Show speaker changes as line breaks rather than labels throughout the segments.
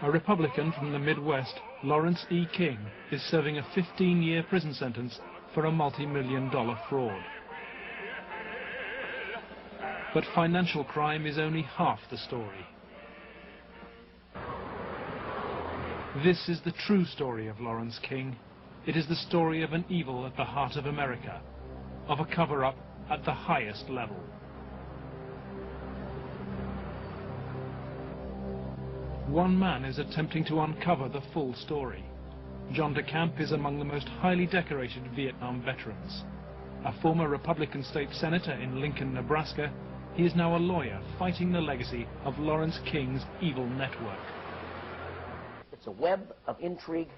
A Republican from the Midwest, Lawrence E. King, is serving a 15-year prison sentence for a multi-million-dollar fraud. But financial crime is only half the story. This is the true story of Lawrence King. It is the story of an evil at the heart of America, of a cover-up at the highest level. One man is attempting to uncover the full story. John DeCamp is among the most highly decorated Vietnam veterans. A former Republican state senator in Lincoln, Nebraska, he is now a lawyer fighting the legacy of Lawrence King's evil network.
It's a web of intrigue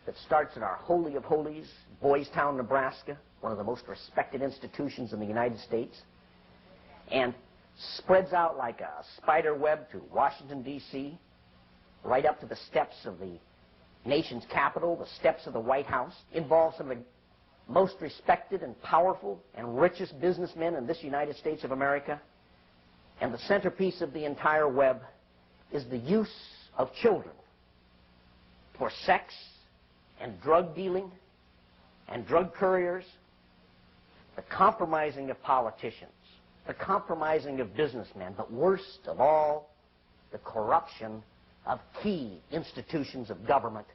that starts in our Holy of Holies, Boys Town, Nebraska, one of the most respected institutions in the United States, and spreads out like a spider web to Washington, D.C., right up to the steps of the nation's capital, the steps of the White House, involves some of the most respected and powerful and richest businessmen in this United States of America. And the centerpiece of the entire web is the use of children for sex and drug dealing and drug couriers, the compromising of politicians, the compromising of businessmen, but worst of all, the corruption of key institutions of government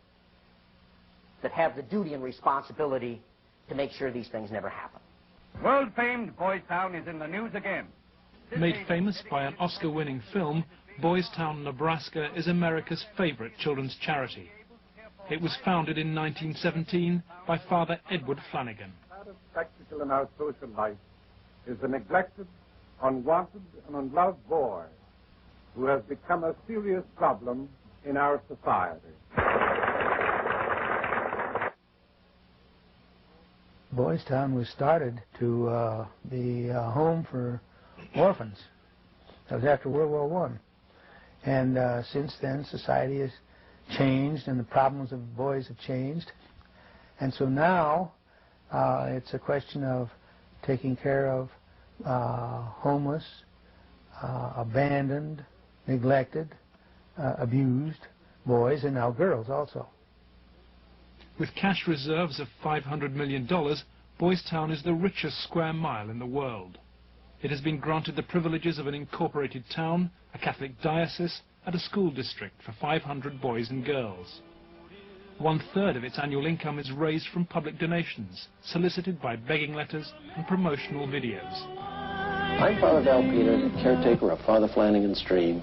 that have the duty and responsibility to make sure these things never happen.
World-famed Boys Town is in the news again.
Made famous by an Oscar-winning film, Boys Town, Nebraska is America's favorite children's charity. It was founded in 1917 by Father Edward Flanagan.
Part of spectacle in our social life is the neglected, unwanted, and unloved boy who has become a serious problem in our society.
Boys Town was started to be a home for orphans. That was after World War I. And since then, society has changed and the problems of boys have changed. And so now it's a question of taking care of homeless, abandoned, neglected, abused boys, and now girls also.
With cash reserves of $500 million, Boys Town is the richest square mile in the world. It has been granted the privileges of an incorporated town, a Catholic diocese, and a school district for 500 boys and girls. 1/3 of its annual income is raised from public donations, solicited by begging letters and promotional videos.
I'm Father Val Peter, the caretaker of Father Flanagan's Stream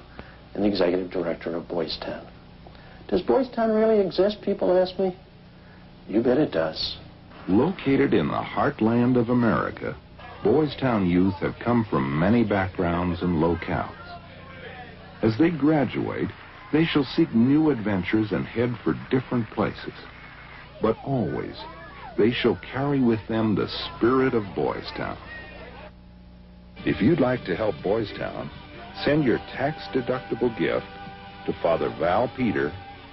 and the executive director of Boys Town. Does Boys Town really exist, people ask me? You bet it does.
Located in the heartland of America, Boys Town youth have come from many backgrounds and locales. As they graduate, they shall seek new adventures and head for different places. But always, they shall carry with them the spirit of Boys Town. If you'd like to help Boys Town, send your tax-deductible gift to Father Val Peter,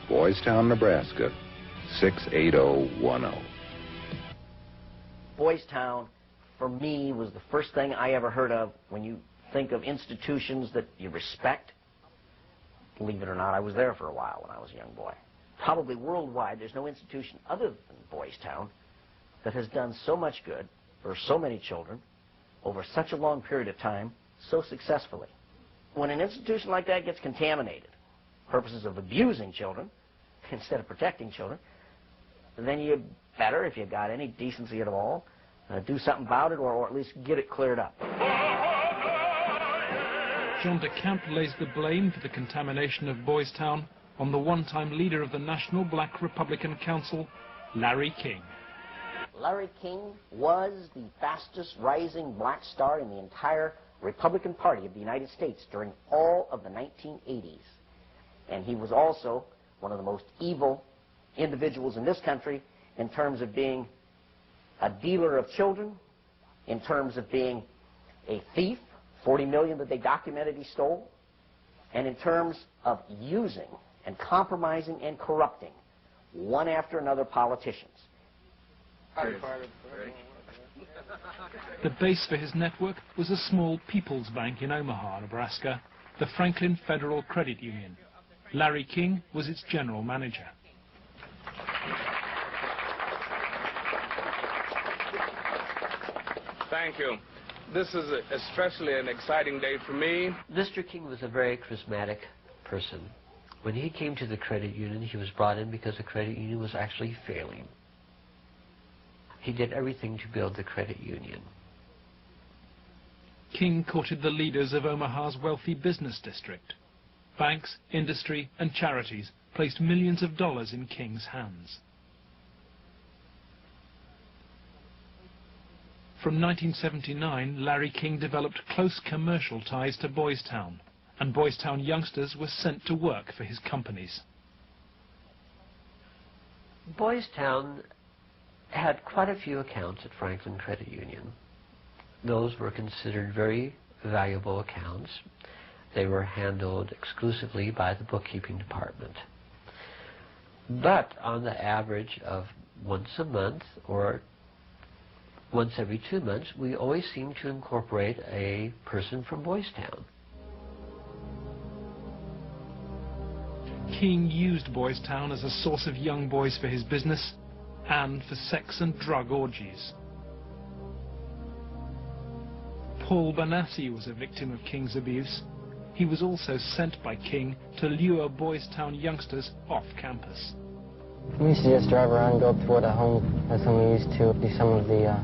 Boys Town, Nebraska, 68010.
Boys Town, for me, was the first thing I ever heard of when you think of institutions that you respect. Believe it or not, I was there for a while when I was a young boy. Probably worldwide, there's no institution other than Boys Town that has done so much good for so many children over such a long period of time so successfully. When an institution like that gets contaminated, purposes of abusing children instead of protecting children, then you better, if you've got any decency at all, do something about it or at least get it cleared up.
John DeCamp lays the blame for the contamination of Boys Town on the one-time leader of the National Black Republican Council, Larry King.
Larry King was the fastest rising black star in the entire Republican Party of the United States during all of the 1980s. And he was also one of the most evil individuals in this country in terms of being a dealer of children, in terms of being a thief, 40 million that they documented he stole, and in terms of using and compromising and corrupting one after another politicians.
The base for his network was a small people's bank in Omaha, Nebraska, the Franklin Federal Credit Union. Larry King was its general manager.
Thank you. This is especially an exciting day for me.
Mr. King was a very charismatic person. When he came to the credit union, he was brought in because the credit union was actually failing. He did everything to build the credit union.
King courted the leaders of Omaha's wealthy business district. Banks, industry, and charities placed millions of dollars in King's hands. From 1979, Larry King developed close commercial ties to Boys Town, and Boys Town youngsters were sent to work for his companies.
Boys Town had quite a few accounts at Franklin Credit Union. Those were considered very valuable accounts. They were handled exclusively by the bookkeeping department. But on the average of once a month or once every 2 months, we always seemed to incorporate a person from Boys Town.
King used Boys Town as a source of young boys for his business and for sex and drug orgies. Paul Banassi was a victim of King's abuse. He was also sent by King to lure Boys Town youngsters off campus.
We used to just drive around and go up toward a home, and then we used to do some of the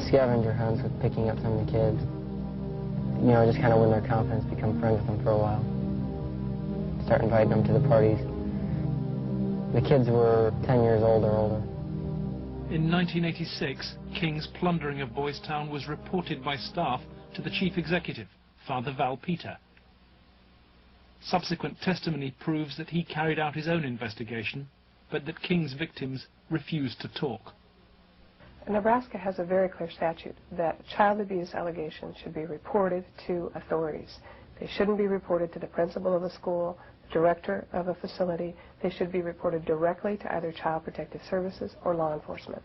scavenger hunts with picking up some of the kids. You know, just kind of win their confidence, become friends with them for a while. Start inviting them to the parties. The kids were 10 years old or older.
In 1986, King's plundering of Boys Town was reported by staff to the chief executive, Father Val Peter. Subsequent testimony proves that he carried out his own investigation, but that King's victims refused to talk.
Nebraska has a very clear statute that child abuse allegations should be reported to authorities. They shouldn't be reported to the principal of a school, director of a facility. They should be reported directly to either Child Protective Services or law enforcement.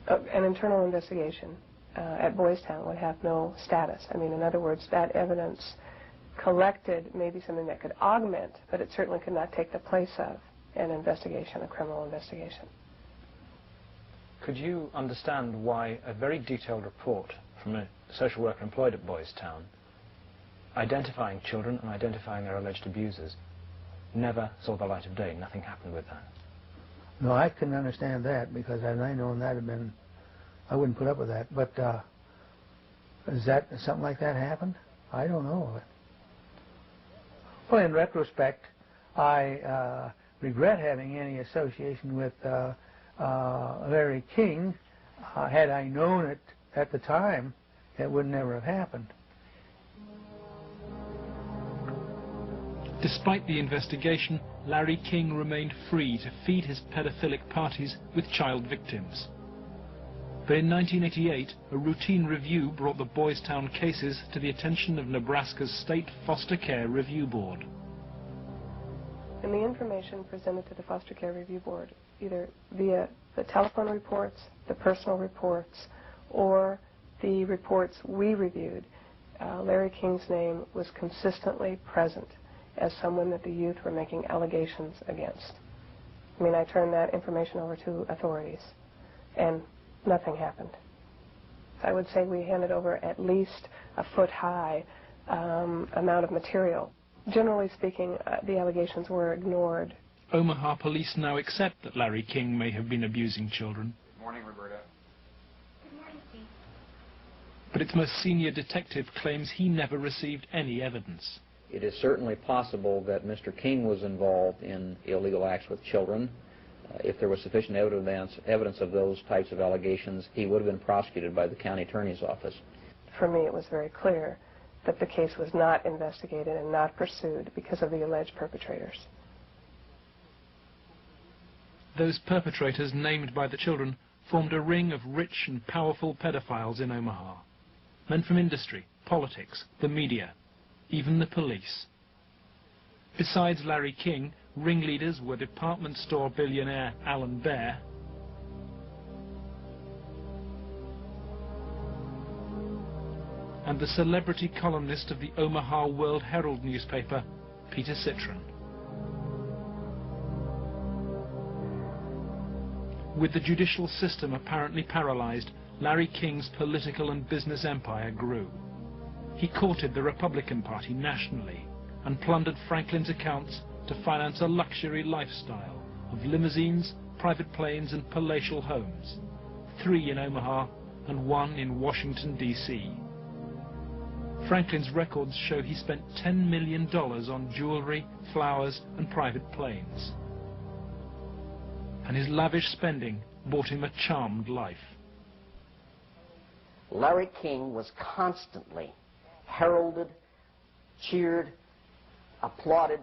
An internal investigation at Boys Town would have no status. I mean, in other words, that evidence collected may be something that could augment, but it certainly could not take the place of an investigation, a criminal investigation.
Could you understand why a very detailed report from a social worker employed at Boys Town identifying children and identifying their alleged abusers never saw the light of day? Nothing happened with that.
No, I couldn't understand that, because had I known that had been, I wouldn't put up with that. But is that something like that happened? I don't know. Well, in retrospect, I regret having any association with Larry King. Had I known it at the time, it would never have happened.
Despite the investigation, Larry King remained free to feed his pedophilic parties with child victims. But in 1988, a routine review brought the Boys Town cases to the attention of Nebraska's State Foster Care Review Board.
And the information presented to the Foster Care Review Board, either via the telephone reports, the personal reports, or the reports we reviewed, Larry King's name was consistently present as someone that the youth were making allegations against. I mean, I turned that information over to authorities, and nothing happened. So I would say we handed over at least a foot-high amount of material. Generally speaking, the allegations were ignored.
Omaha police now accept that Larry King may have been abusing children.
Good morning, Roberta.
Good morning, Steve.
But its most senior detective claims he never received any evidence.
It is certainly possible that Mr. King was involved in illegal acts with children. If there was sufficient evidence of those types of allegations, he would have been prosecuted by the county attorney's office.
For me, it was very clear that the case was not investigated and not pursued because of the alleged perpetrators.
Those perpetrators named by the children formed a ring of rich and powerful pedophiles in Omaha. Men from industry, politics, the media, even the police. Besides Larry King, ringleaders were department store billionaire Alan Baer, and the celebrity columnist of the Omaha World Herald newspaper, Peter Citron. With the judicial system apparently paralyzed, Larry King's political and business empire grew. He courted the Republican Party nationally and plundered Franklin's accounts to finance a luxury lifestyle of limousines, private planes and palatial homes, 3 in Omaha and 1 in Washington, D.C. Franklin's records show he spent $10 million on jewelry, flowers and private planes. And his lavish spending bought him a charmed life.
Larry King was constantly heralded, cheered, applauded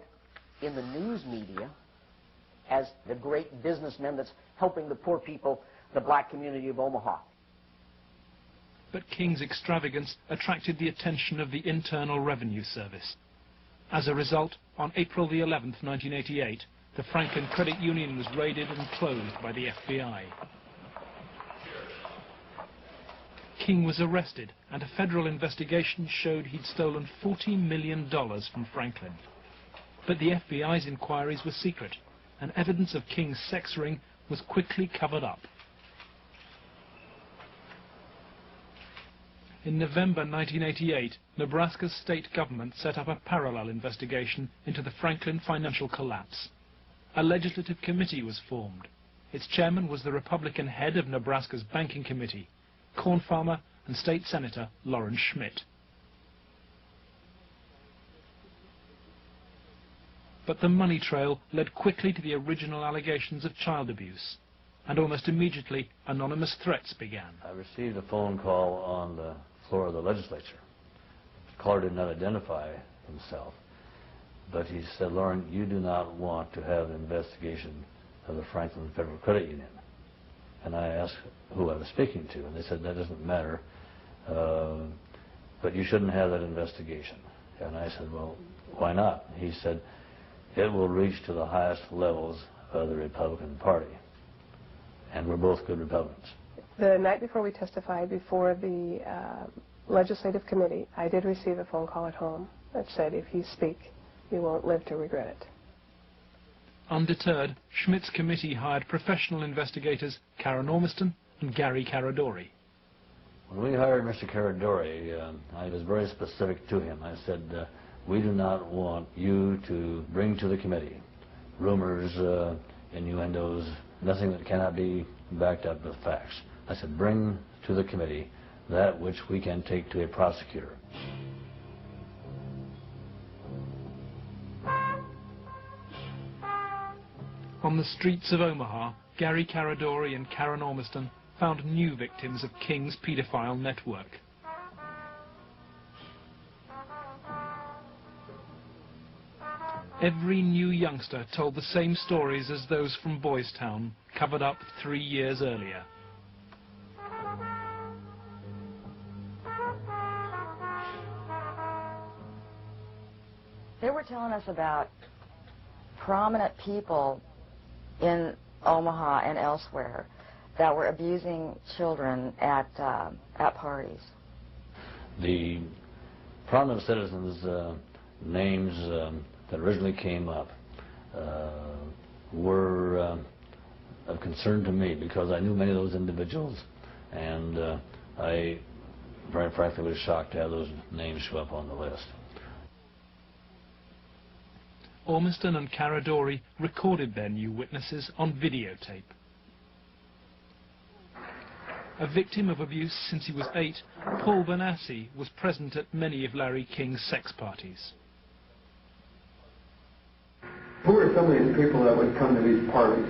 in the news media as the great businessman that's helping the poor people, the black community of Omaha.
But King's extravagance attracted the attention of the Internal Revenue Service. As a result, on April the 11th, 1988, the Franklin Credit Union was raided and closed by the FBI. King was arrested, and a federal investigation showed he'd stolen $40 million from Franklin. But the FBI's inquiries were secret, and evidence of King's sex ring was quickly covered up. In November 1988, Nebraska's state government set up a parallel investigation into the Franklin financial collapse. A legislative committee was formed. Its chairman was the Republican head of Nebraska's banking committee, corn farmer and state senator Lawrence Schmidt. But the money trail led quickly to the original allegations of child abuse, and almost immediately anonymous threats began.
I received a phone call on the floor of the legislature. The caller did not identify himself, but he said, "Lauren, you do not want to have an investigation of the Franklin Federal Credit Union." And I asked who I was speaking to, and they said, "That doesn't matter, but you shouldn't have that investigation." And I said, "Well, why not?" He said, "It will reach to the highest levels of the Republican Party." And we're both good Republicans.
The night before we testified before the legislative committee, I did receive a phone call at home that said, "If you speak, you won't live to regret it."
Undeterred, Schmidt's committee hired professional investigators Karen Ormiston and Gary Caradori.
When we hired Mr. Caradori, I was very specific to him. I said, "We do not want you to bring to the committee rumors, innuendos, nothing that cannot be backed up with facts." I said, "Bring to the committee that which we can take to a prosecutor."
On the streets of Omaha, Gary Caradori and Karen Ormiston found new victims of King's paedophile network. Every new youngster told the same stories as those from Boys Town, covered up 3 years earlier.
They were telling us about prominent people in Omaha and elsewhere that were abusing children at parties.
The prominent citizens' names that originally came up were of concern to me because I knew many of those individuals, and I very frankly was shocked to have those names show up on the list.
Ormiston and Caradori recorded their new witnesses on videotape. A victim of abuse since he was 8, Paul Benassi was present at many of Larry King's sex parties.
Who were some of these people that would come to these parties?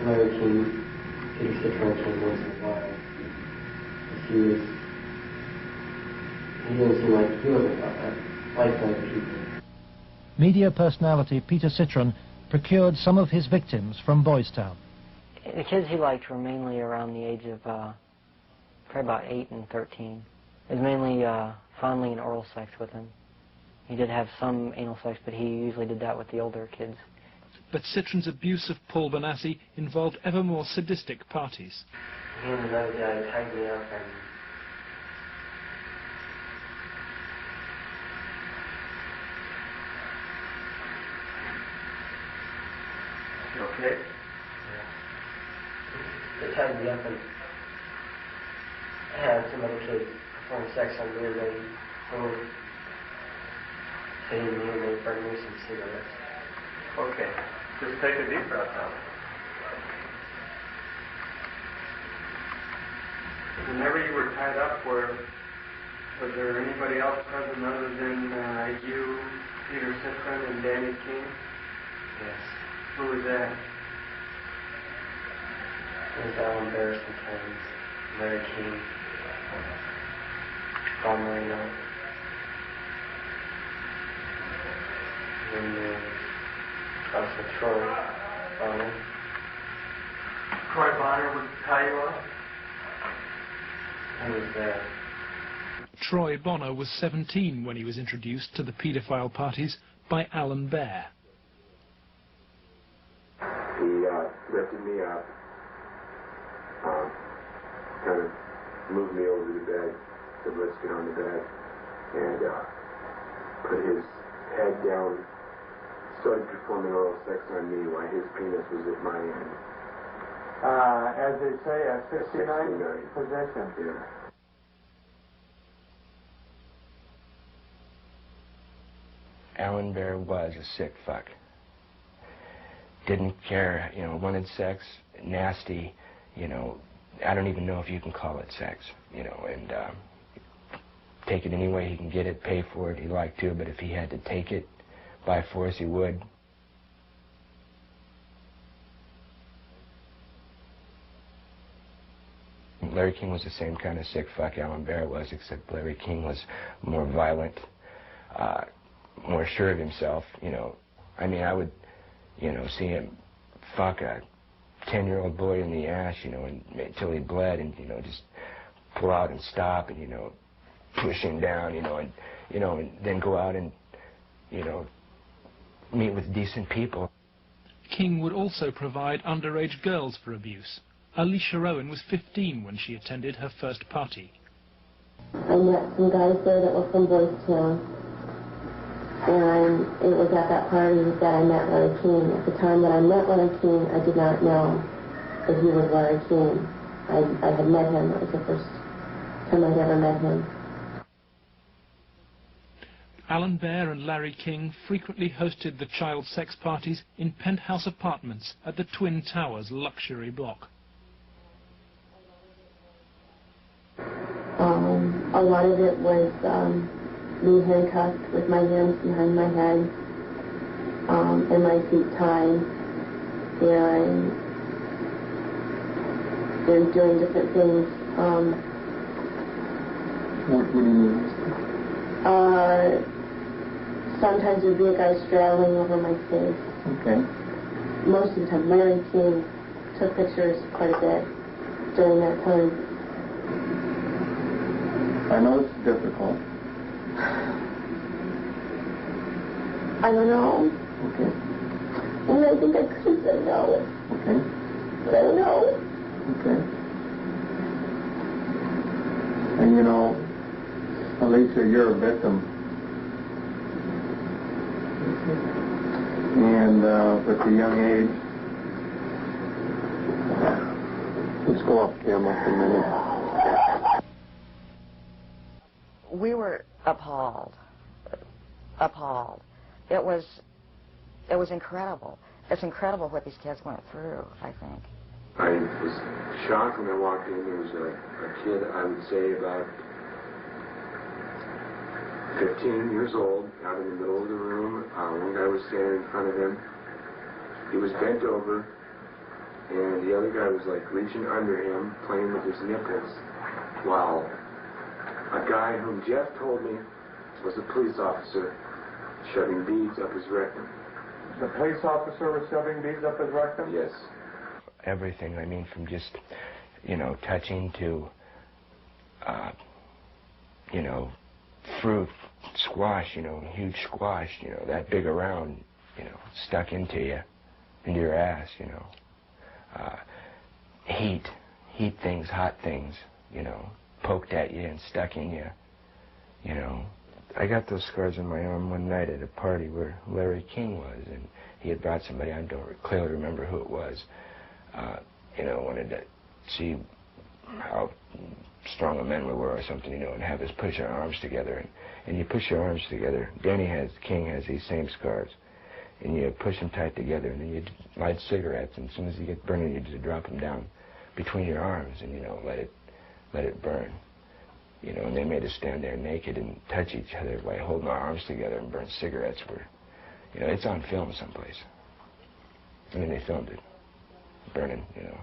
Larry King, Peter Citron, once in a while. He didn't seem like he wasn't like other people.
Media personality Peter Citron procured some of his victims from Boys Town.
The kids he liked were mainly around the age of probably about 8 and 13. It was mainly fondling and oral sex with them. He did have some anal sex, but he usually did that with the older kids.
But Citron's abuse of Paul Benassi involved ever more sadistic parties.
He and another guy tied me up and
Okay.
they tied me up and had some other kids perform sex on me, and they fed me and they burned me some cigarettes.
Okay. Just take a deep breath now. Whenever you were tied up, was there anybody else present other than you, Peter Citron, and Danny King?
Yes.
Who was that?
It was Alan Bear sometimes, Larry King, Bob Marino, and also Troy Bonner.
Troy Bonner would tie you up?
He was there.
Troy Bonner was 17 when he was introduced to the paedophile parties by Alan Bear.
He lifted me up, kind of moved me over to the bed, said, let's get on the bed, and put his head down, started performing oral sex on me while his penis was at my end.
As they say, a 69 position.
Yeah.
Alan Bear was a sick fuck. Didn't care, wanted sex, nasty, I don't even know if you can call it sex, and take it any way he can get it, pay for it, he liked to, but if he had to take it by force, he would. Larry King was the same kind of sick fuck Alan Bear was, except Larry King was more violent, more sure of himself, I mean, I would, see him fuck a 10-year-old boy in the ass, until he bled, and, just pull out and stop, and, push him down, and then go out and, meet with decent people.
King would also provide underage girls for abuse. Alicia Owen was 15 when she attended her first party.
I met some guys there that were from Boys Town, and it was at that party that I met Larry King. At the time that I met Larry King, I did not know that he was Larry King. I had met him. It was the first time I'd ever met him.
Alan Bear and Larry King frequently hosted the child sex parties in penthouse apartments at the Twin Towers luxury block.
A lot of it was me handcuffed with my hands behind my head and my feet tied, and doing different things.
What do you mean?
Sometimes there'd be a guy straddling over my face.
Okay.
Most of the time, Larry King took pictures quite a bit during that time.
I know it's difficult.
I don't know.
Okay.
And I think I could have said no.
Okay.
But I don't know.
Okay. And Alicia, you're a victim. And with a young age, let's go off camera for a minute.
We were appalled. It was incredible. It's incredible what these kids went through, I think.
I was shocked when I walked in. There was a kid, I would say about 15 years old, out in the middle of the room. One guy was standing in front of him. He was bent over, and the other guy was like reaching under him, playing with his nipples, while a guy whom Jeff told me was a police officer shoving beads up his rectum.
The police officer was shoving beads up his rectum?
Yes.
Everything, I mean, from just, touching to, fruit, squash, huge squash, that big around, stuck into your ass, heat things, hot things, poked at you and stuck in you, I got those scars on my arm one night at a party where Larry King was, and he had brought somebody, I don't clearly remember who it was, wanted to see how strong a men we were or something, you know, and have us push our arms together. And you push your arms together. King has these same scars. And you push them tight together, and then you light cigarettes, and as soon as you get burning, you just drop them down between your arms and, you know, let it burn. You know, and they made us stand there naked and touch each other by holding our arms together and burn cigarettes. You know, it's on film someplace. I mean, they filmed it, burning, you know.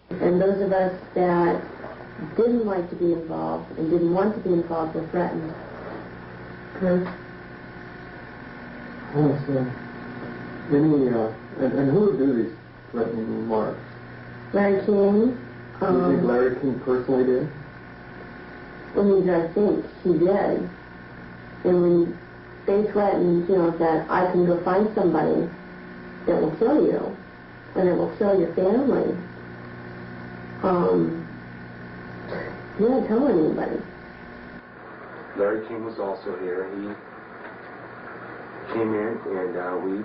And those of us that didn't like to be involved and didn't want to be involved were threatened.
And who would do these threatening remarks?
Larry King.
Do you think Larry King personally did?
Well, I think he did. And when they threatened, you know, that I can go find somebody that will kill you, and it will kill your family, he didn't tell anybody.
Larry King was also here. He came in and we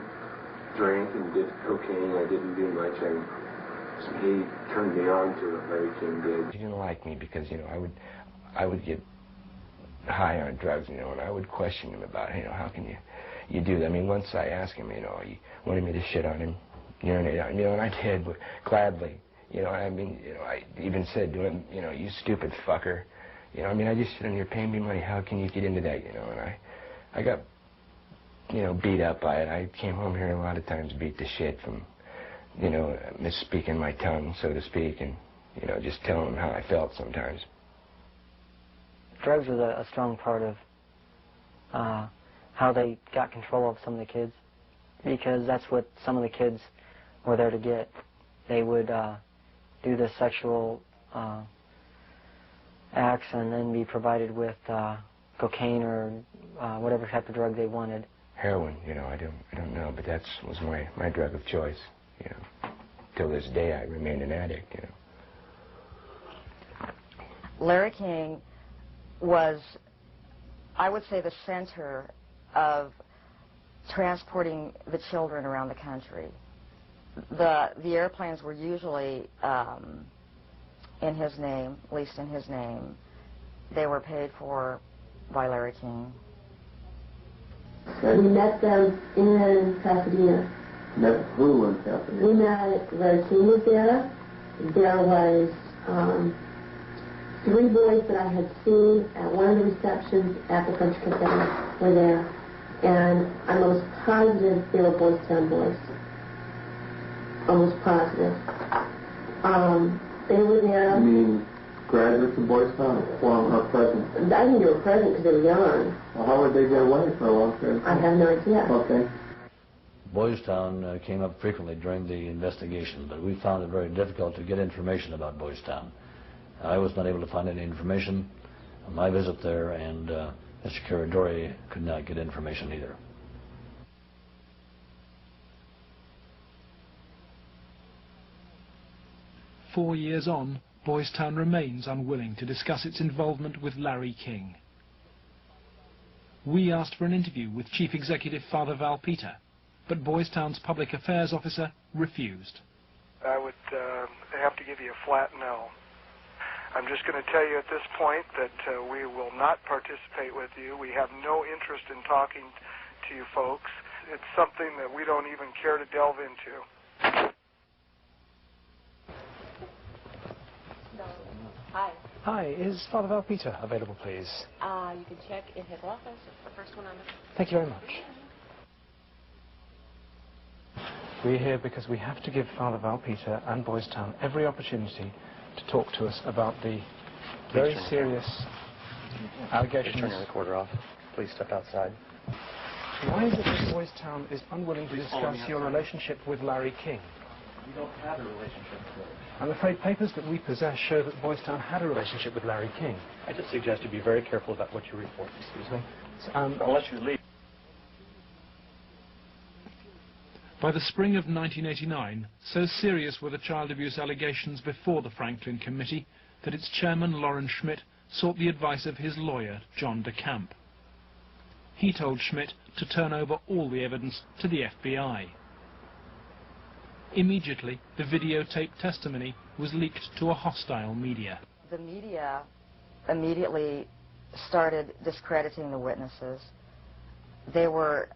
drank and did cocaine. I didn't do much, and he turned me on to what Larry King did.
He didn't like me because, you know, I would get high on drugs, you know, and I would question him about, you know, how can you do that? I mean, once I asked him, you know, he wanted me to shit on him, urinate on him, you know, and I did, gladly. You know, I mean, you know, I even said to him, you know, you stupid fucker. You know, I mean, I just sit in here paying me money. How can you get into that, you know? And I got, you know, beat up by it. I came home here a lot of times beat to shit from, you know, misspeaking my tongue, so to speak, and, you know, just telling them how I felt sometimes.
Drugs was a strong part of how they got control of some of the kids, because that's what some of the kids were there to get. They would do the sexual acts and then be provided with cocaine or whatever type of drug they wanted.
Heroin, you know, I don't know, but that was my drug of choice, you know. Till this day, I remain an addict, you know.
Larry King was, I would say, the center of transporting the children around the country. The airplanes were usually in his name, at least in his name. They were paid for by Larry King.
We met them in Pasadena.
Met who in Pasadena?
We met, Larry King was there. There was 3 boys that I had seen at one of the receptions at the French Cafe were there. And I'm almost positive they were Boys Town boys. Almost positive. They were there.
You mean graduates of Boys Town or present?
I think they were present because they were young.
Well, how would they get away for a long period of time?
I have no idea.
Okay.
Boys Town came up frequently during the investigation, but we found it very difficult to get information about Boys Town. I was not able to find any information on my visit there, and Mr. Caradori could not get information either.
"4 years on, Boys Town remains unwilling to discuss its involvement with Larry King. We asked for an interview with Chief Executive Father Val Peter, but Boys Town's public affairs officer refused.
I would have to give you a flat no. I'm just going to tell you at this point that we will not participate with you. We have no interest in talking to you folks. It's something that we don't even care to delve into.
Hi.
Hi, is Father Val Peter available, please?
You can check in his office. It's the first one on the...
Thank you very much. We're here because we have to give Father Val Peter and Boys Town every opportunity to talk to us about the very serious allegations.
Please turn your recorder off. Please step outside.
Why is it that Boys Town is unwilling to discuss your relationship with Larry King?
We don't have a relationship with Larry.
I'm afraid papers that we possess show that Boys Town had a relationship with Larry King.
I just suggest you be very careful about what you report. Excuse me? Unless you leave.
By the spring of 1989, so serious were the child abuse allegations before the Franklin Committee that its chairman, Lawrence Schmidt, sought the advice of his lawyer, John DeCamp. He told Schmidt to turn over all the evidence to the FBI. Immediately, the videotape testimony was leaked to a hostile media.
The media immediately started discrediting the witnesses. They were,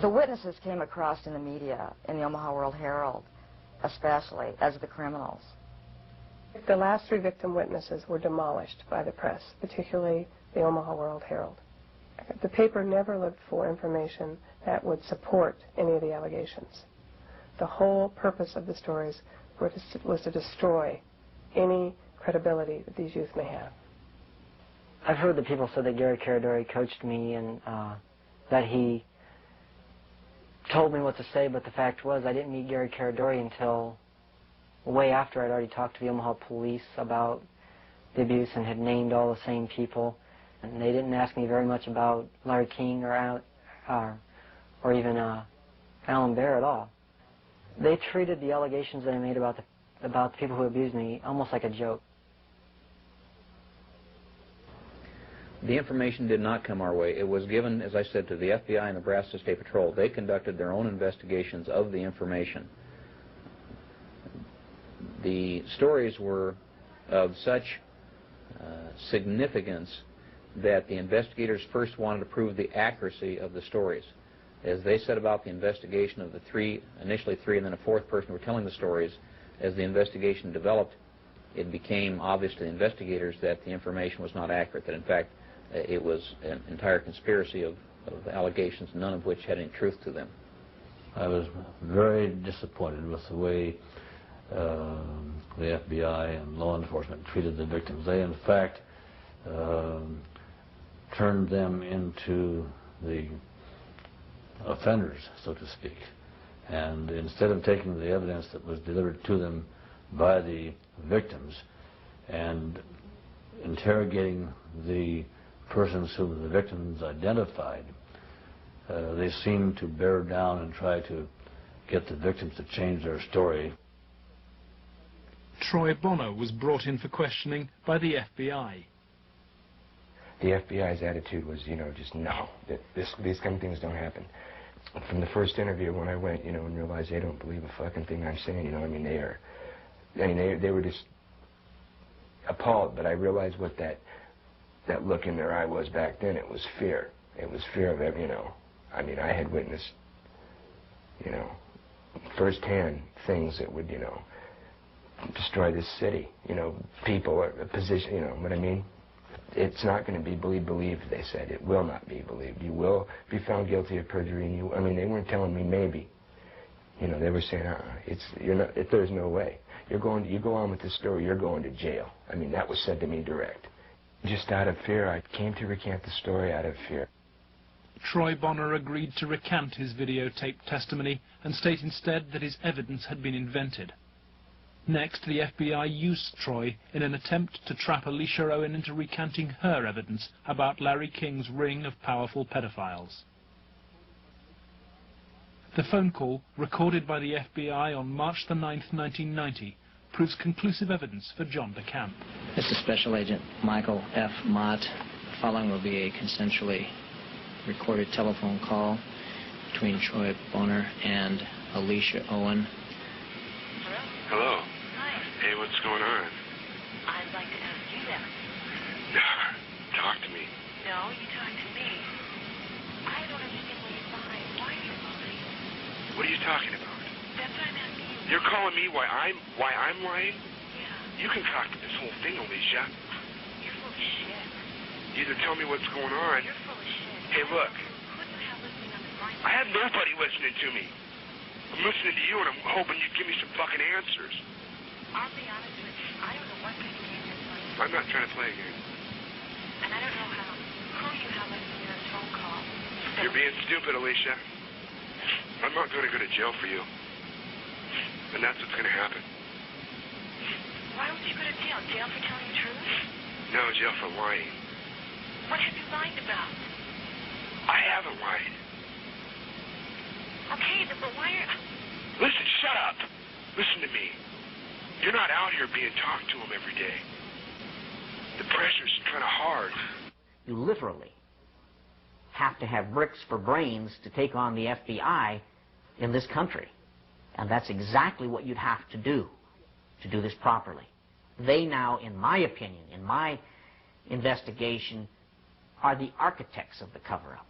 the witnesses came across in the media, in the Omaha World-Herald, especially, as the criminals.
The last 3 victim witnesses were demolished by the press, particularly the Omaha World-Herald. The paper never looked for information that would support any of the allegations. The whole purpose of the stories was to destroy any credibility that these youth may have.
I've heard that people said that Gary Caradori coached me and that he told me what to say, but the fact was I didn't meet Gary Caradori until way after I'd already talked to the Omaha police about the abuse and had named all the same people. And they didn't ask me very much about Larry King or even Alan Bear at all. They treated the allegations that I made about the people who abused me almost like a joke.
The information did not come our way. It was given, as I said, to the FBI and Nebraska State Patrol. They conducted their own investigations of the information. The stories were of such significance that the investigators first wanted to prove the accuracy of the stories. As they set about the investigation of the 3, initially 3 and then a 4th person who were telling the stories, as the investigation developed, it became obvious to the investigators that the information was not accurate, that in fact it was an entire conspiracy of allegations, none of which had any truth to them.
I was very disappointed with the way the FBI and law enforcement treated the victims. They, in fact, turned them into the offenders, so to speak. And instead of taking the evidence that was delivered to them by the victims and interrogating the persons whom the victims identified, they seemed to bear down and try to get the victims to change their story.
Troy Bonner was brought in for questioning by the FBI.
The FBI's attitude was, just no, that these kind of things don't happen. From the first interview when I went, and realized they don't believe a fucking thing I'm saying, they were just appalled. But I realized what that look in their eye was back then. It was fear. It was fear of I had witnessed, firsthand things that would, destroy this city, people, or a position, what I mean? It's not going to be believed, they said. It will not be believed. You will be found guilty of perjury, and they weren't telling me maybe. They were saying, there's no way. You go on with this story, you're going to jail. That was said to me direct. Just out of fear, I came to recant the story out of fear.
Troy Bonner agreed to recant his videotape testimony and state instead that his evidence had been invented. Next, the FBI used Troy in an attempt to trap Alicia Owen into recanting her evidence about Larry King's ring of powerful pedophiles. The phone call, recorded by the FBI on March the 9th, 1990, proves conclusive evidence for John DeCamp.
This is Special Agent Michael F. Mott. The following will be a consensually recorded telephone call between Troy Bonner and Alicia Owen.
Hello. Hi. Hey, what's going on?
I'd like to ask you that.
Talk to me.
No, you talk to me. I don't understand why you're lying. Why are you lying?
What are you talking about?
That's what I'm asking you.
You're calling me why I'm lying?
Yeah.
You concocted this whole thing, Alicia.
You're full of shit.
Either tell me what's going on.
You're full of shit.
Hey, look.
Who the hell listening on the line?
I have nobody listening to me. I'm listening to you, and I'm hoping you give me some fucking answers.
I'll be honest with you. I don't know what kind of game you're playing.
I'm not trying to play a game.
And I don't know who you have listening to this phone call.
You're being stupid, Alicia. I'm not going to go to jail for you. And that's what's going to happen.
Why would you go to jail? Jail for telling the truth?
No, jail for lying.
What have you lied about?
I haven't lied.
Okay, but why are...
Listen, shut up. Listen to me. You're not out here being talked to them every day. The pressure's kind of hard.
You literally have to have bricks for brains to take on the FBI in this country. And that's exactly what you'd have to do this properly. They now, in my opinion, in my investigation, are the architects of the cover-up.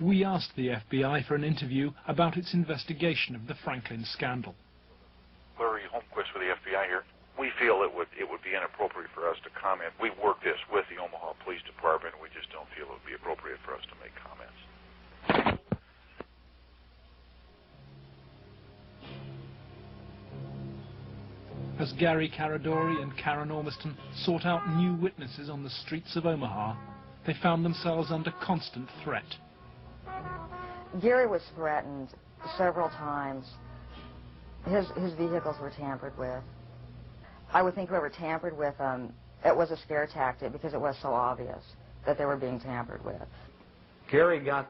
We asked the FBI for an interview about its investigation of the Franklin scandal.
Larry Holmquist with the FBI here. We feel it would be inappropriate for us to comment. We work this with the Omaha Police Department. We just don't feel it would be appropriate for us to make comments.
As Gary Caradori and Karen Ormiston sought out new witnesses on the streets of Omaha, they found themselves under constant threat.
Gary was threatened several times. His vehicles were tampered with. I would think whoever tampered with them, it was a scare tactic because it was so obvious that they were being tampered with.
Gary there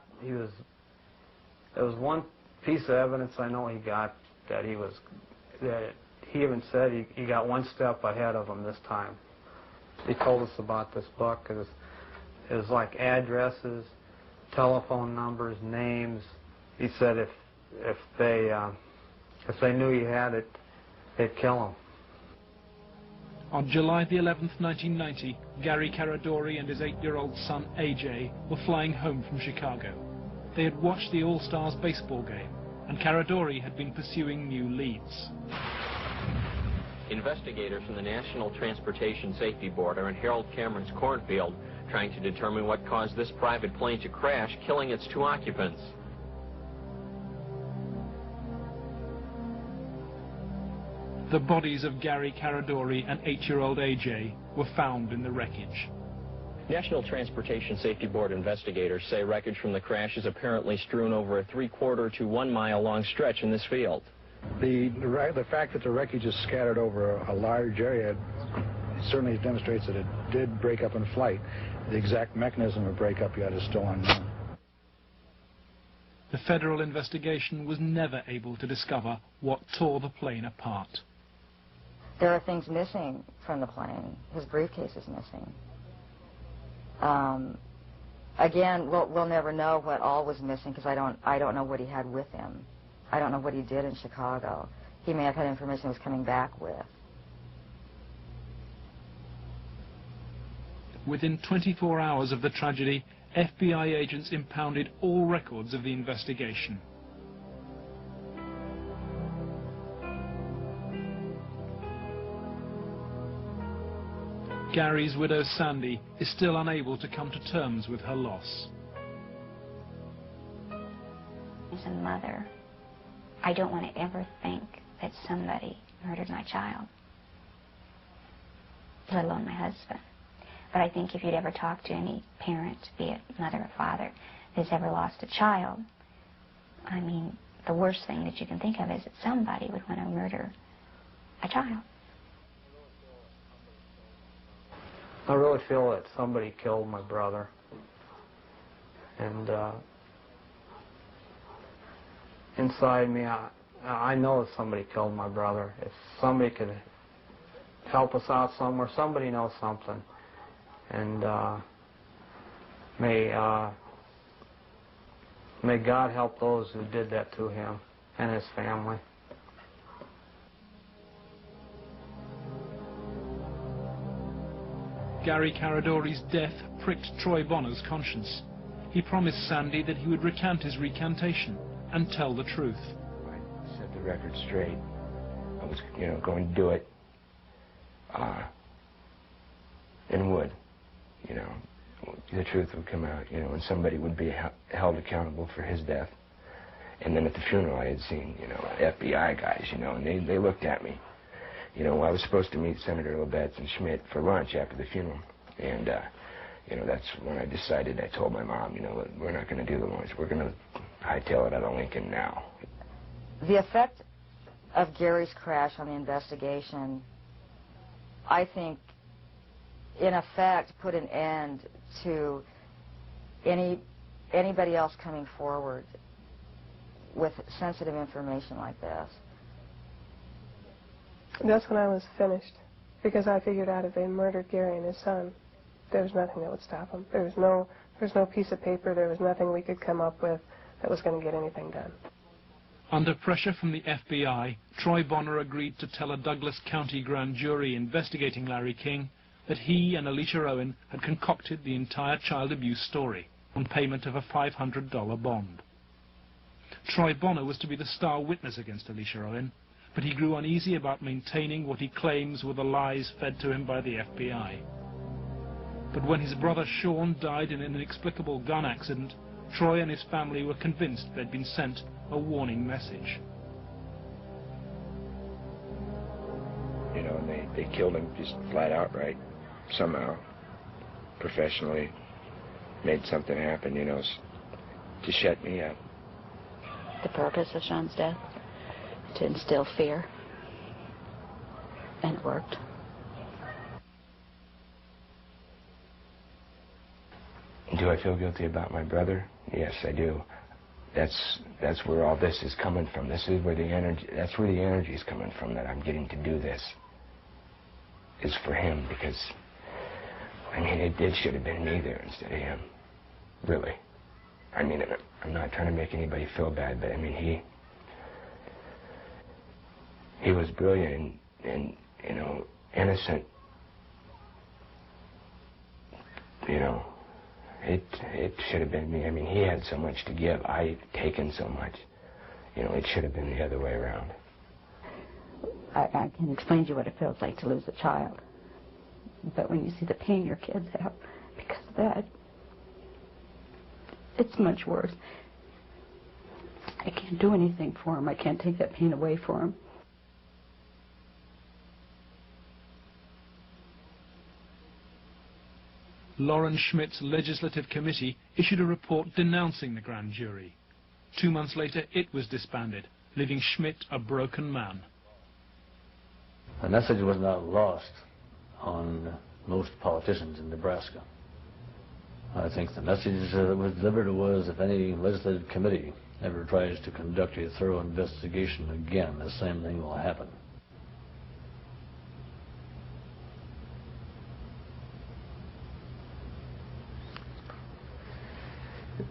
was one piece of evidence I know he got that he even said he got one step ahead of him this time. He told us about this book. It was like addresses, telephone numbers, names. He said if they knew he had it, they'd kill him.
On July the 11th, 1990, Gary Caradori and his 8-year-old son, AJ, were flying home from Chicago. They had watched the All-Stars baseball game, and Caradori had been pursuing new leads.
Investigators from the National Transportation Safety Board are in Harold Cameron's cornfield trying to determine what caused this private plane to crash, killing its 2 occupants.
The bodies of Gary Caradori and 8-year-old AJ were found in the wreckage.
National Transportation Safety Board investigators say wreckage from the crash is apparently strewn over a 3/4 to 1 mile long stretch in this field.
The fact that the wreckage is scattered over a large area certainly demonstrates that it did break up in flight. The exact mechanism of breakup yet is still unknown.
The federal investigation was never able to discover what tore the plane apart.
There are things missing from the plane. His briefcase is missing. Again, we'll never know what all was missing because I don't know what he had with him. I don't know what he did in Chicago. He may have had information he was coming back with.
Within 24 hours of the tragedy, FBI agents impounded all records of the investigation. Gary's widow, Sandy, is still unable to come to terms with her loss.
As a mother, I don't want to ever think that somebody murdered my child, let alone my husband. But I think if you'd ever talk to any parent, be it mother or father, that's ever lost a child, I mean, the worst thing that you can think of is that somebody would want to murder a child.
I really feel that somebody killed my brother. And inside me, I know that somebody killed my brother. If somebody could help us out somewhere, somebody knows something. And may God help those who did that to him and his family.
Gary Caradori's death pricked Troy Bonner's conscience. He promised Sandy that he would recant his recantation and tell the truth.
I set the record straight. I was, going to do it. And would. The truth would come out, and somebody would be held accountable for his death. And then at the funeral I had seen, FBI guys, and they looked at me. I was supposed to meet Senator Labetz and Schmidt for lunch after the funeral. And, that's when I decided, I told my mom, we're not going to do the lunch. We're going to hightail it out of Lincoln now.
The effect of Gary's crash on the investigation, I think, in effect, put an end to anybody else coming forward with sensitive information like this.
That's when I was finished, because I figured out if they murdered Gary and his son, there was nothing that would stop him. There was no piece of paper. There was nothing we could come up with that was going to get anything done.
Under pressure from the FBI, Troy Bonner agreed to tell a Douglas County grand jury investigating Larry King that he and Alicia Owen had concocted the entire child abuse story on payment of a $500 bond. Troy Bonner was to be the star witness against Alicia Owen, but he grew uneasy about maintaining what he claims were the lies fed to him by the FBI. But when his brother Sean died in an inexplicable gun accident, Troy and his family were convinced they'd been sent a warning message.
You know, and they killed him just flat outright, somehow, professionally, made something happen, you know, to shut me up.
The purpose of Sean's death? To instill fear. And it worked.
Do I feel guilty about my brother? Yes, I do. That's where all this is coming from. This is where the energy, that's where the energy is coming from, that I'm getting to do this. Is for him, because, I mean, it should have been me there instead of him. Really. I mean, I'm not trying to make anybody feel bad, but I mean, he was brilliant and you know, innocent. You know, it should have been me. I mean, he had so much to give. I've taken so much. You know, it should have been the other way around.
I can explain to you what it feels like to lose a child. But when you see the pain your kids have because of that, it's much worse. I can't do anything for them. I can't take that pain away for them.
Lauren Schmidt's legislative committee issued a report denouncing the grand jury. 2 months later, it was disbanded, leaving Schmidt a broken man.
The message was not lost on most politicians in Nebraska. I think the message that was delivered was, if any legislative committee ever tries to conduct a thorough investigation again, the same thing will happen.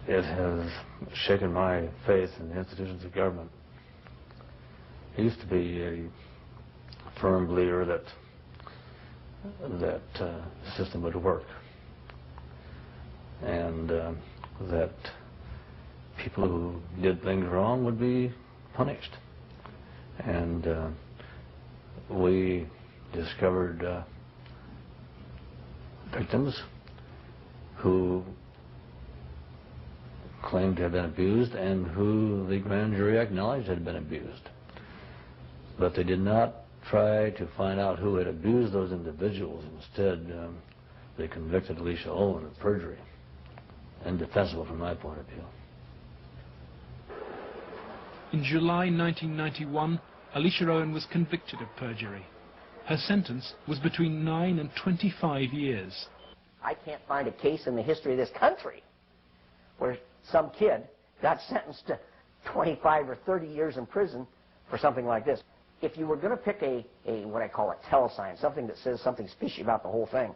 It has shaken my faith in the institutions of government. I used to be a firm believer that the system would work, and that people who did things wrong would be punished. And we discovered victims who claimed to have been abused and who the grand jury acknowledged had been abused. But they did not try to find out who had abused those individuals. Instead, they convicted Alicia Owen of perjury. Indefensible from my point of view.
In July 1991, Alicia Owen was convicted of perjury. Her sentence was between 9 and 25 years.
I can't find a case in the history of this country where some kid got sentenced to 25 or 30 years in prison for something like this. If you were going to pick a what I call a telesign, something that says something fishy about the whole thing,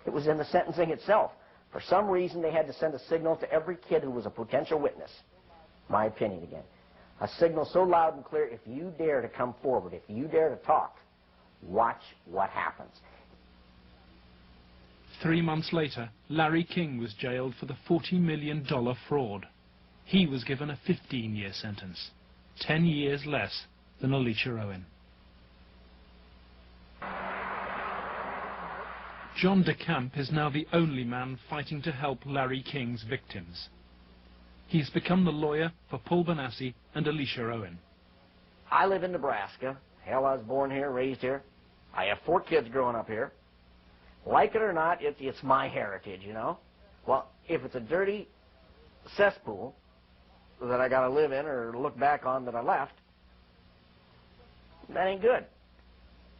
it was in the sentencing itself. For some reason, they had to send a signal to every kid who was a potential witness. My opinion again. A signal so loud and clear, if you dare to come forward, if you dare to talk, watch what happens.
3 months later, Larry King was jailed for the $40 million fraud. He was given a 15-year sentence, 10 years less than Alicia Owen. John DeCamp is now the only man fighting to help Larry King's victims. He's become the lawyer for Paul Benassi and Alicia Owen.
I live in Nebraska. Hell, I was born here, raised here. I have 4 kids growing up here. Like it or not, it's my heritage, you know. Well, if it's a dirty cesspool that I got to live in or look back on that I left, that ain't good.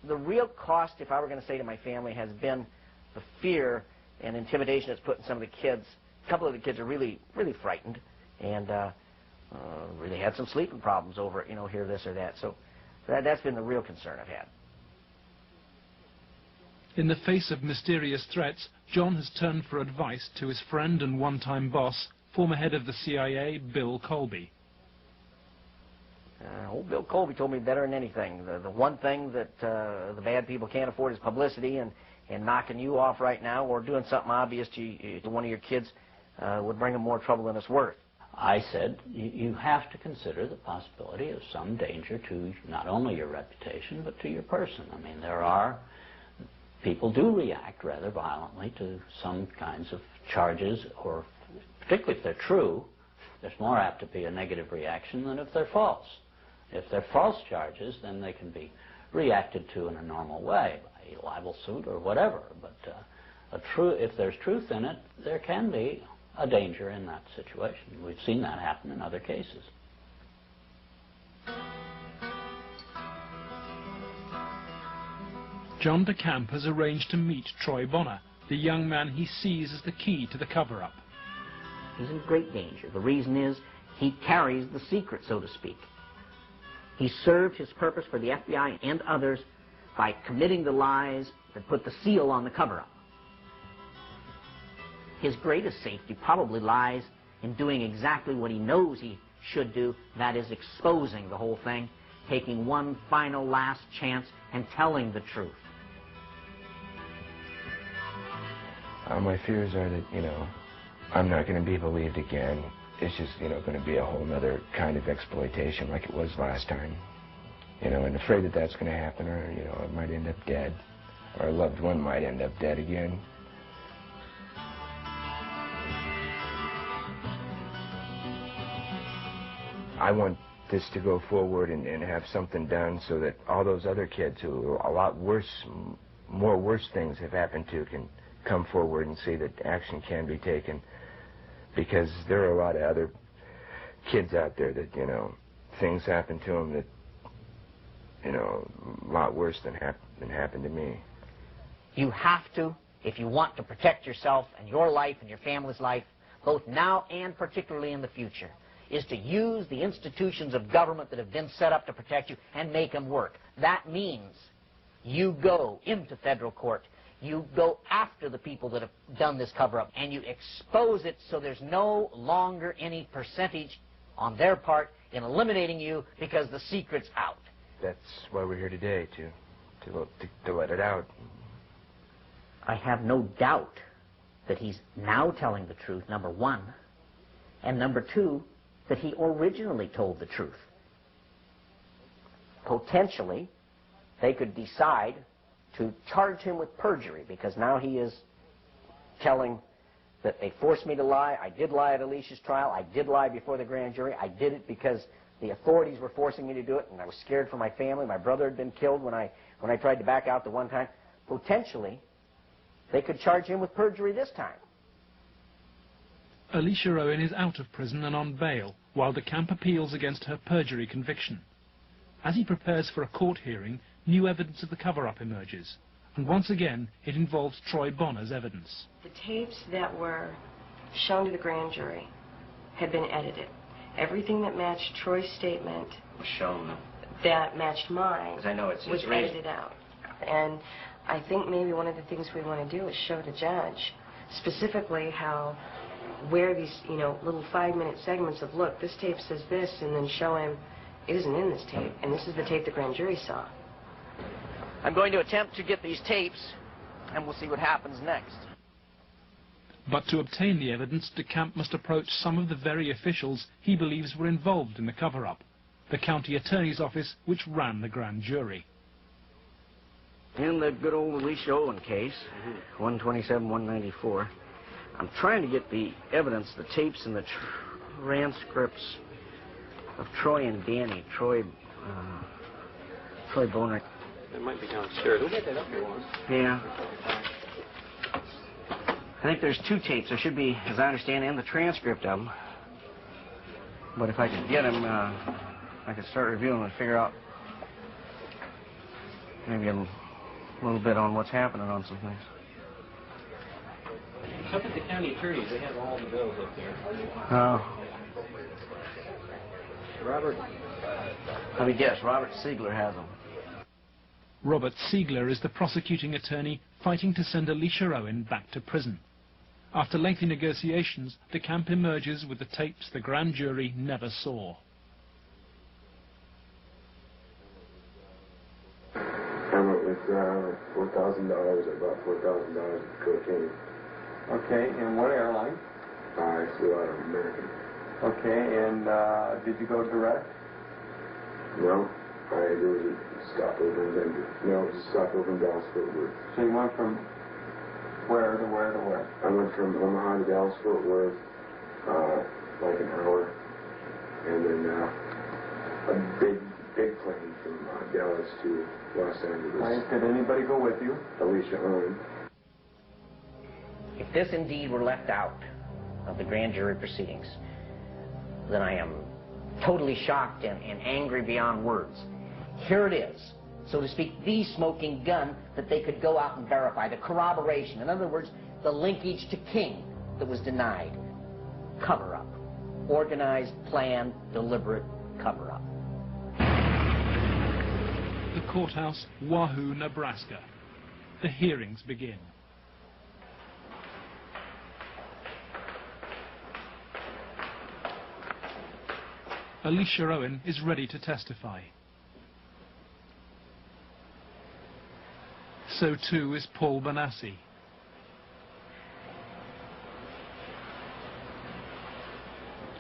The real cost, if I were going to say to my family, has been the fear and intimidation it's put in some of the kids. A couple of the kids are really, really frightened and really had some sleeping problems over it, you know, hear this or that. So that's been the real concern I've had.
In the face of mysterious threats, John has turned for advice to his friend and one-time boss, former head of the CIA, Bill Colby.
Old Bill Colby told me better than anything. The one thing that the bad people can't afford is publicity, and knocking you off right now or doing something obvious to one of your kids would bring them more trouble than it's worth.
I said, you have to consider the possibility of some danger to not only your reputation, but to your person. I mean, people do react rather violently to some kinds of charges, or particularly if they're true, there's more apt to be a negative reaction than if they're false. If they're false charges, then they can be reacted to in a normal way, by a libel suit or whatever. But if there's truth in it, there can be a danger in that situation. We've seen that happen in other cases.
John DeCamp has arranged to meet Troy Bonner, the young man he sees as the key to the cover-up.
He's in great danger. The reason is he carries the secret, so to speak. He served his purpose for the FBI and others by committing the lies that put the seal on the cover-up. His greatest safety probably lies in doing exactly what he knows he should do, that is exposing the whole thing, taking one final last chance and telling the truth.
My fears are that, I'm not going to be believed again. It's just, going to be a whole other kind of exploitation like it was last time. And afraid that that's going to happen, or, I might end up dead, or a loved one might end up dead again. I want this to go forward and have something done so that all those other kids who a lot worse, more worse things have happened to can come forward and see that action can be taken. Because there are a lot of other kids out there that, things happen to them that, a lot worse than happened to me.
You have to, if you want to protect yourself and your life and your family's life, both now and particularly in the future, is to use the institutions of government that have been set up to protect you and make them work. That means you go into federal court, you go after the people that have done this cover-up, and you expose it so there's no longer any percentage on their part in eliminating you because the secret's out.
That's why we're here today, to let it out.
I have no doubt that he's now telling the truth, number one, and number two, that he originally told the truth. Potentially, they could decide to charge him with perjury, because now he is telling that they forced me to lie. I did lie at Alicia's trial. I did lie before the grand jury. I did it because the authorities were forcing me to do it, and I was scared for my family. My brother had been killed when I tried to back out the one time. Potentially, they could charge him with perjury this time.
Alicia Owen is out of prison and on bail, while DeCamp appeals against her perjury conviction. As he prepares for a court hearing, new evidence of the cover-up emerges, and once again it involves Troy Bonner's evidence.
The tapes that were shown to the grand jury had been edited. Everything that matched Troy's statement
Was shown.
that matched mine
Because I know it's
was
his reason.
edited out. And I think maybe one of the things we want to do is show the judge specifically where these, little 5-minute segments of, look, this tape says this, and then show him it isn't in this tape, and this is the tape the grand jury saw.
I'm going to attempt to get these tapes, and we'll see what happens next.
But to obtain the evidence, DeCamp must approach some of the very officials he believes were involved in the cover-up, the county attorney's office which ran the grand jury.
In the good old Alicia Owen case, 127-194, I'm trying to get the evidence, the tapes and the transcripts of Troy and Danny, Troy Bonner.
It might be downstairs. We'll get that up here once.
Yeah. I think there's 2 tapes. There should be, as I understand, and the transcript of them. But if I could get them, I could start reviewing them and figure out maybe a little bit on what's happening on some things.
Look at the county attorneys. They have all the bills up there.
Oh.
Robert.
Let me guess. Robert Siegler has them.
Robert Siegler is the prosecuting attorney fighting to send Alicia Owen back to prison. After lengthy negotiations, DeCamp emerges with the tapes the grand jury never saw.
I went with $4,000. I bought $4,000 of cocaine.
Okay, and what airline?
I flew out of American.
Okay, and did you go direct?
No, there was a stopover in Denver. No, it was a stopover in Dallas-Fort Worth.
So you went from where to where to where?
I went from Omaha to Dallas-Fort Worth, like an hour, and then a big plane from Dallas to Los Angeles.
Right. Did anybody go with you?
Alicia Owen.
If this indeed were left out of the grand jury proceedings, then I am totally shocked and angry beyond words. Here it is, so to speak, the smoking gun that they could go out and verify, the corroboration. In other words, the linkage to King that was denied. Cover-up. Organized, planned, deliberate cover-up.
The courthouse, Wahoo, Nebraska. The hearings begin. Alicia Owen is ready to testify. So too is Paul Benassi.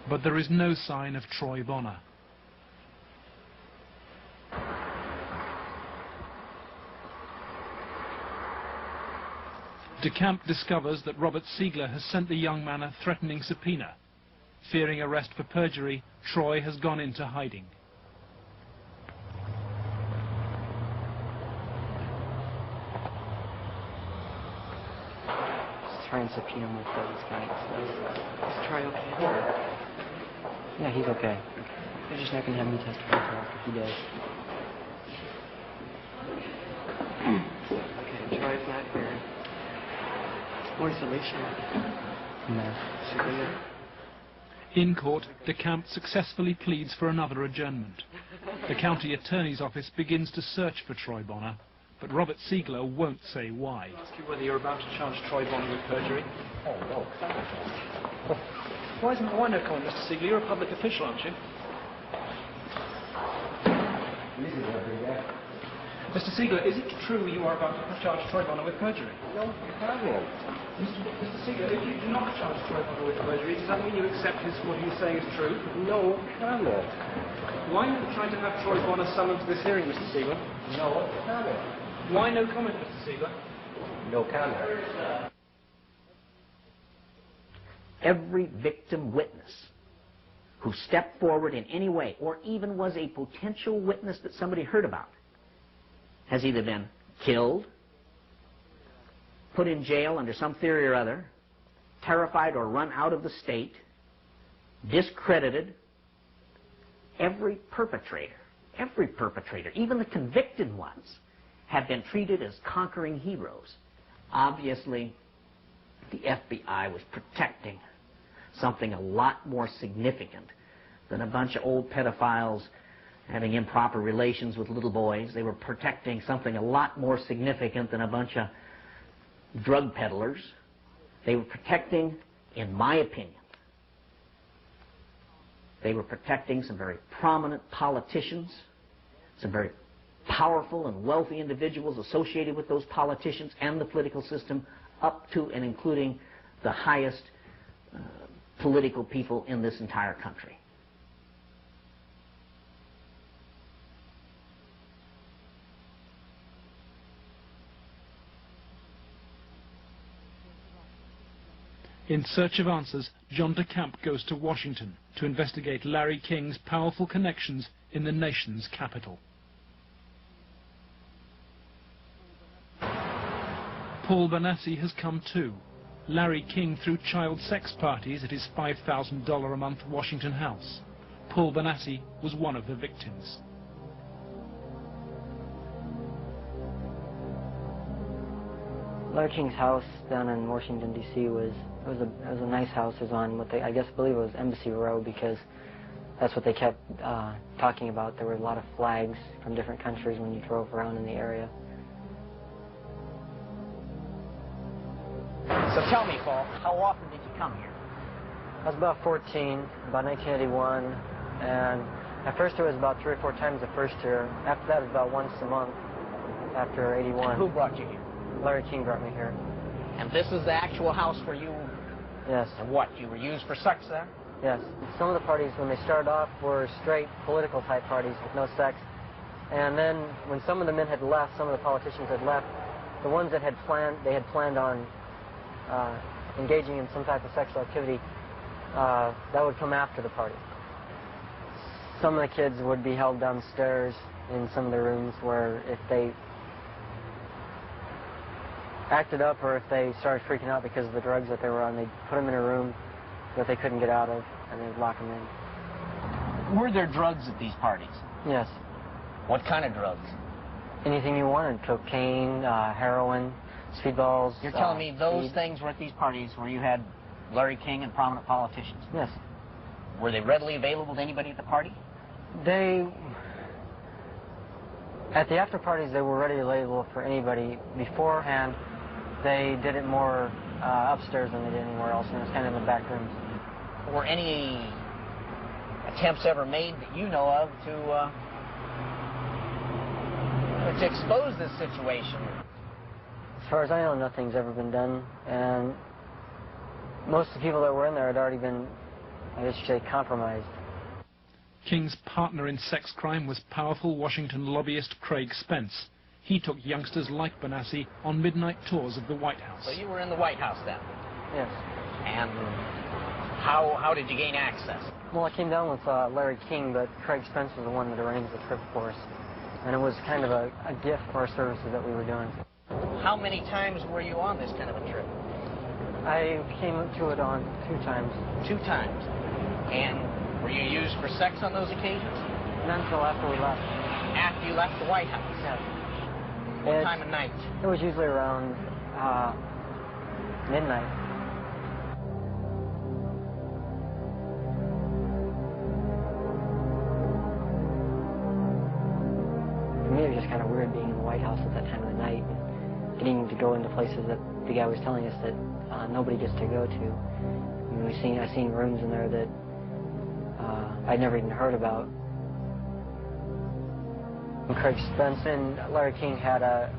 But there is no sign of Troy Bonner. DeCamp discovers that Robert Siegler has sent the young man a threatening subpoena. Fearing arrest for perjury, Troy has gone into hiding.
Just try and subpoena him with those guys.
Is Troy okay?
Yeah, he's okay. They're just not going to have me testify if he does.
Okay, Troy's not here. Where's Alicia?
No.
She's in there?
In court, DeCamp successfully pleads for another adjournment. The county attorney's office begins to search for Troy Bonner, but Robert Siegler won't say why.
I'll ask you whether you're about to charge Troy Bonner with perjury.
Oh, no.
Why no comment, Mr. Siegler? You're a public official, aren't you? Mr. Siegler, is it true you are about to charge Troy Bonner with perjury?
No problem.
Mr. Siegler, if you do not charge Troy Bonner with perjury, does that mean you accept what he's saying is true?
No problem.
Why are you trying to have Troy Bonner summoned to this hearing, Mr. Siegler?
No comment.
Why no comment, Mr. Siegler?
No comment.
Every victim witness who stepped forward in any way, or even was a potential witness that somebody heard about, has either been killed, put in jail under some theory or other, terrified or run out of the state, discredited. Every perpetrator, even the convicted ones, have been treated as conquering heroes. Obviously, the FBI was protecting something a lot more significant than a bunch of old pedophiles having improper relations with little boys. They were protecting something a lot more significant than a bunch of drug peddlers. They were protecting, in my opinion, they were protecting some very prominent politicians, some very powerful and wealthy individuals associated with those politicians and the political system, up to and including the highest political people in this entire country.
In search of answers, John DeCamp goes to Washington to investigate Larry King's powerful connections in the nation's capital. Paul Benassi has come too. Larry King threw child sex parties at his $5,000 a month Washington house. Paul Benassi was one of the victims.
Larry King's house down in Washington, D.C. was a nice house. It was on what I believe it was Embassy Row, because that's what they kept talking about. There were a lot of flags from different countries when you drove around in the area.
Tell me, Paul, how often did you come here?
I was about 14, about 1981, and at first it was about 3 or 4 times the first year. After that, it was about once a month after 81.
And who brought you here?
Larry King brought me here.
And this is the actual house where you...
Yes.
And what, you were used for sex there?
Yes. Some of the parties, when they started off, were straight political type parties with no sex. And then when some of the men had left, some of the politicians had left, the ones that had planned on engaging in some type of sexual activity, that would come after the party. Some of the kids would be held downstairs in some of the rooms where if they acted up or if they started freaking out because of the drugs that they were on, they'd put them in a room that they couldn't get out of, and they'd lock them in.
Were there drugs at these parties?
Yes.
What kind of drugs?
Anything you wanted. Cocaine, heroin, speedballs.
You're telling me those things were at these parties where you had Larry King and prominent politicians?
Yes.
Were they readily available to anybody at the party?
At the after parties, they were readily available for anybody. Beforehand, they did it more upstairs than they did anywhere else, and it was kind of in the back rooms.
Were any attempts ever made that you know of to expose this situation?
As far as I know, nothing's ever been done, and most of the people that were in there had already been, I guess you'd say, compromised.
King's partner in sex crime was powerful Washington lobbyist Craig Spence. He took youngsters like Benassi on midnight tours of the White House.
So you were in the White House then?
Yes.
And how did you gain access?
Well, I came down with Larry King, but Craig Spence was the one that arranged the trip for us. And it was kind of a gift for our services that we were doing.
How many times were you on this kind of a trip?
I came to it on 2 times.
2 times. And were you used for sex on those occasions?
Not until after we left.
After you left the White House?
Yes.
What time of night?
It was usually around midnight. For me, it was just kind of weird being in the White House at that time of the night, getting to go into places that the guy was telling us that nobody gets to go to. I mean, I've seen rooms in there that I'd never even heard about. Craig Spence and Larry King had a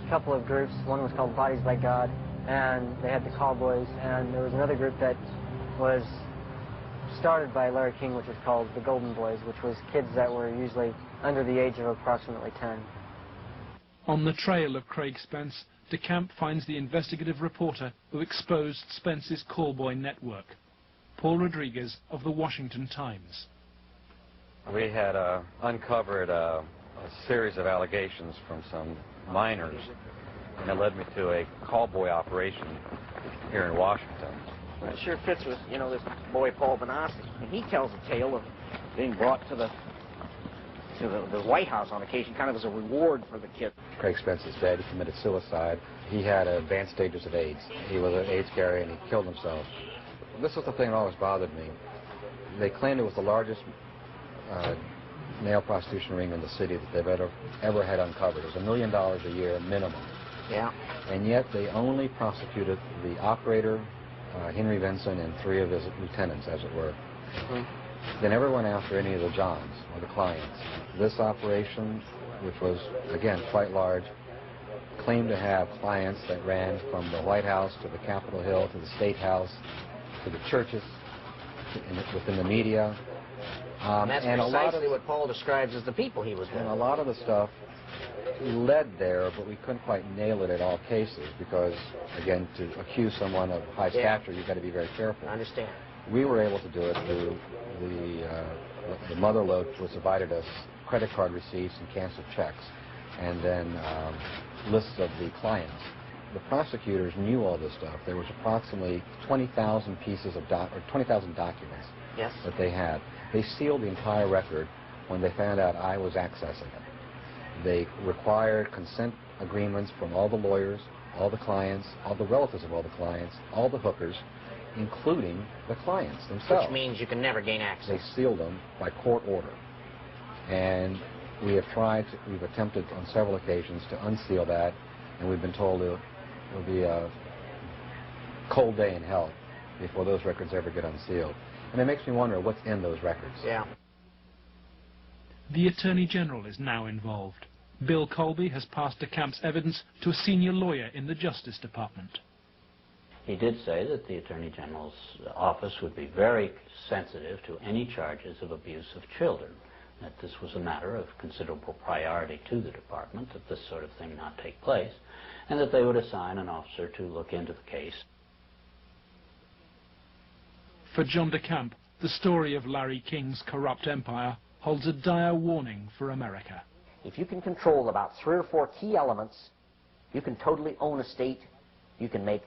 couple of groups. One was called Bodies by God, and they had the Cowboys, and there was another group that was started by Larry King, which was called the Golden Boys, which was kids that were usually under the age of approximately 10.
On the trail of Craig Spence, DeCamp finds the investigative reporter who exposed Spence's callboy network, Paul Rodriguez of the Washington Times.
We had uncovered a series of allegations from some minors, and it led me to a callboy operation here in Washington.
Well, it sure fits with, this boy Paul Benassi. And he tells a tale of being brought to the White House on occasion, kind of as a reward for the kid.
Craig Spence is dead. He committed suicide. He had advanced stages of AIDS. He was an AIDS carrier, and he killed himself. This was the thing that always bothered me. They claimed it was the largest male prostitution ring in the city that they've ever had uncovered. It was $1 million a year minimum.
Yeah.
And yet they only prosecuted the operator, Henry Vinson, and 3 of his lieutenants, as it were. Mm-hmm. They never went after any of the Johns or the clients. This operation, which was, again, quite large, claimed to have clients that ran from the White House to the Capitol Hill to the State House to the churches, within the media.
And that's precisely what Paul describes as the people he was with.
And a lot of the stuff led there, but we couldn't quite nail it at all cases because, again, to accuse someone of high stature, you've got to be very careful.
I understand.
We were able to do it through the mother lode, which provided us credit card receipts and canceled checks, and then lists of the clients. The prosecutors knew all this stuff. There was approximately 20,000 pieces of 20,000 documents that they had. They sealed the entire record when they found out I was accessing it. They required consent agreements from all the lawyers, all the clients, all the relatives of all the clients, all the hookers, including the clients themselves.
Which means you can never gain access.
They sealed them by court order. And we've attempted on several occasions to unseal that, and we've been told it'll be cold day in hell before those records ever get unsealed. And it makes me wonder what's in those records.
Yeah.
The Attorney General is now involved. Bill Colby has passed DeCamp's evidence to a senior lawyer in the Justice Department.
He did say that the Attorney General's office would be very sensitive to any charges of abuse of children, that this was a matter of considerable priority to the department, that this sort of thing not take place, and that they would assign an officer to look into the case.
For John DeCamp, the story of Larry King's corrupt empire holds a dire warning for America.
If you can control about 3 or 4 key elements, you can totally own a state. You can make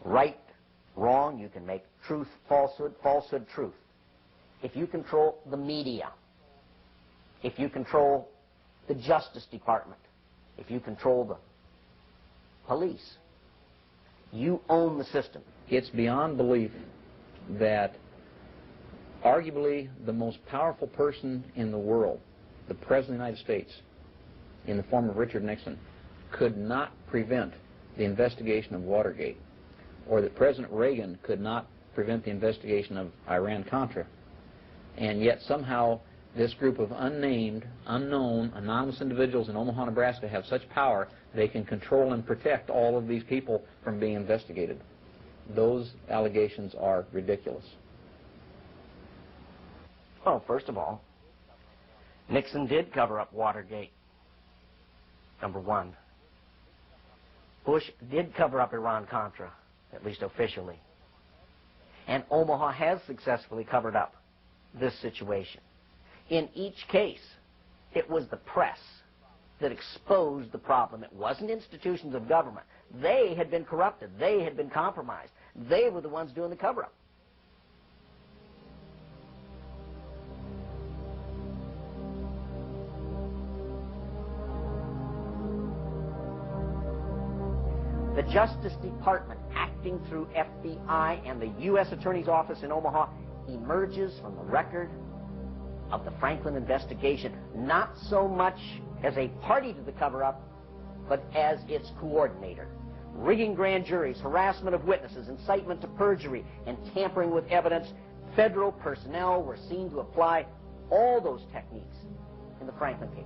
right wrong. You can make truth falsehood, falsehood truth. If you control the media, if you control the Justice Department, if you control the police, you own the system.
It's beyond belief that arguably the most powerful person in the world, the President of the United States, in the form of Richard Nixon, could not prevent the investigation of Watergate, or that President Reagan could not prevent the investigation of Iran-Contra. And yet somehow this group of unnamed, unknown, anonymous individuals in Omaha, Nebraska have such power they can control and protect all of these people from being investigated. Those allegations are ridiculous.
Well, first of all, Nixon did cover up Watergate, number one. Bush did cover up Iran-Contra, at least officially. And Omaha has successfully covered up this situation. In each case, it was the press that exposed the problem. It wasn't institutions of government. They had been corrupted. They had been compromised. They were the ones doing the cover-up. The Justice Department, acting through FBI and the U.S. Attorney's Office in Omaha, emerges from the record of the Franklin investigation, not so much as a party to the cover-up, but as its coordinator. Rigging grand juries, harassment of witnesses, incitement to perjury, and tampering with evidence, federal personnel were seen to apply all those techniques in the Franklin case.